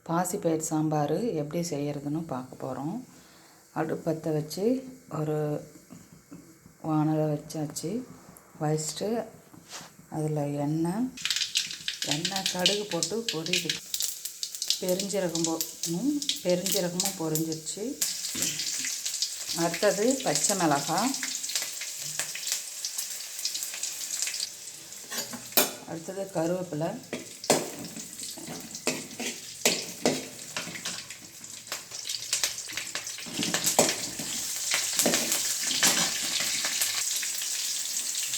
பாசிப்பயிறு சாம்பார் எப்படி செய்கிறதுன்னு பார்க்க போகிறோம். அடுப்பத்தை வச்சு ஒரு வானலை வச்சாச்சு. வச்சுட்டு அதில் எண்ணெய் கடுகு போட்டு பொரியுது. பெருஞ்சீரகமும் பொரிஞ்சிருச்சு. அடுத்தது பச்சை மிளகாய், அடுத்தது கருவேப்பிலை,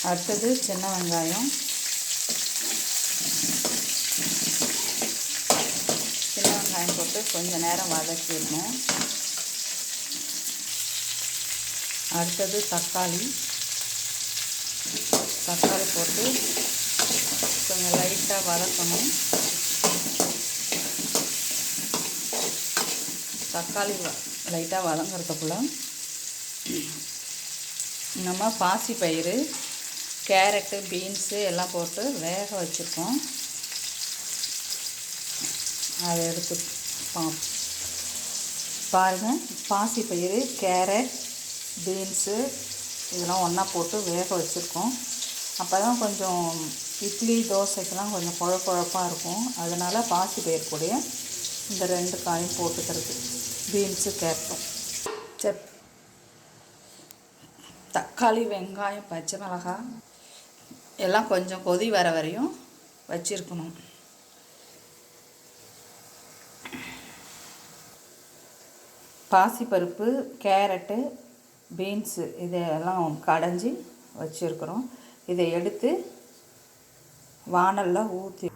அடுத்தது சின்ன வெங்காயம், போட்டு கொஞ்சம் நேரம் வதக்கிடணும். அடுத்தது தக்காளி போட்டு கொஞ்சம் லைட்டாக வதக்கணும். தக்காளி லைட்டாக வதங்கிறதுக்குள்ள நம்ம பாசிப்பயிறு, கேரட்டு, பீன்ஸு எல்லாம் போட்டு வேக வச்சுருக்கோம். அதை எடுத்து பாருங்கள். பாசிப்பயிறு, கேரட், பீன்ஸு இதெல்லாம் ஒன்றா போட்டு வேக வச்சுருக்கோம். அப்போ தான் கொஞ்சம் இட்லி, தோசைக்கெல்லாம் கொஞ்சம் குழப்பாக இருக்கும். அதனால் பாசிப்பயிறு கூட இந்த 2 காயும் போட்டுக்கிறது, பீன்ஸு, கேரட்டும். தக்காளி, வெங்காயம், பச்சை மிளகாய் எல்லாம் கொஞ்சம் கொதி வர வரையும் வச்சுருக்கணும். பாசிப்பருப்பு, கேரட்டு, பீன்ஸு இதெல்லாம் கடைஞ்சி வச்சுருக்குறோம். இதை எடுத்து வானலில் ஊற்றி,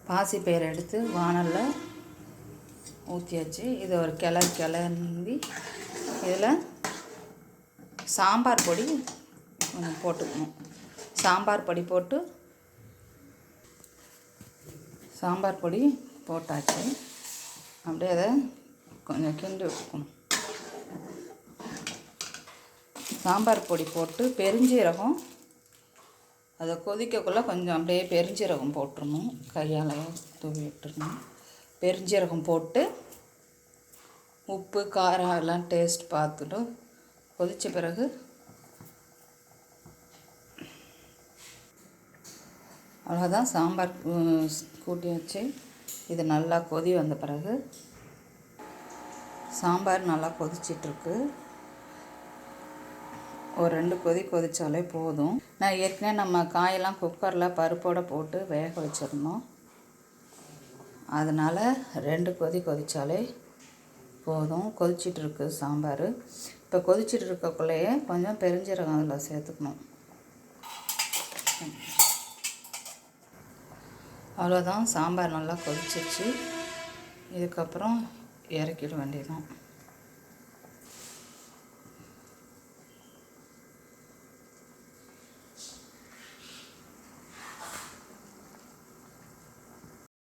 பாசிப்பயிரை எடுத்து வானலில் ஊற்றியாச்சு. இதை ஒரு கிளறி இதில் சாம்பார் பொடி போட்டுக்கணும். சாம்பார் பொடி போட்டாச்சு. அப்படியே அதை கொஞ்சம் கிண்டி வச்சுக்கணும். சாம்பார் பொடி போட்டு பெருஞ்சீரகம், அதை கொதிக்கக்குள்ளே கொஞ்சம் அப்படியே பெருஞ்சீரகம் போட்டுடணும். கையால் தூவி விட்டுடணும். பெருஞ்சீரகம் போட்டு உப்பு, காரம் எல்லாம் டேஸ்ட் பார்த்துட்டு கொதித்த பிறகு அவ்வளோதான். சாம்பார் கூட்டி வச்சு இது நல்லா கொதி வந்த பிறகு, சாம்பார் நல்லா கொதிச்சிட்ருக்கு. ஒரு 2 கொதி கொதித்தாலே போதும். நான் ஏற்கனவே நம்ம காயெல்லாம் குக்கரில் பருப்போடு போட்டு வேக வச்சிருந்தோம். அதனால் 2 கொதி கொதித்தாலே போதும். கொதிச்சிட்ருக்கு சாம்பார். இப்போ கொதிச்சிட்டு இருக்கக்குள்ளேயே கொஞ்சம் பெருஞ்சீரகம் அதில் சேர்த்துக்கணும். அவ்வளோதான், சாம்பார் நல்லா கொதிச்சிருச்சு. இதுக்கப்புறம் இறக்கிட வேண்டியதுதான்.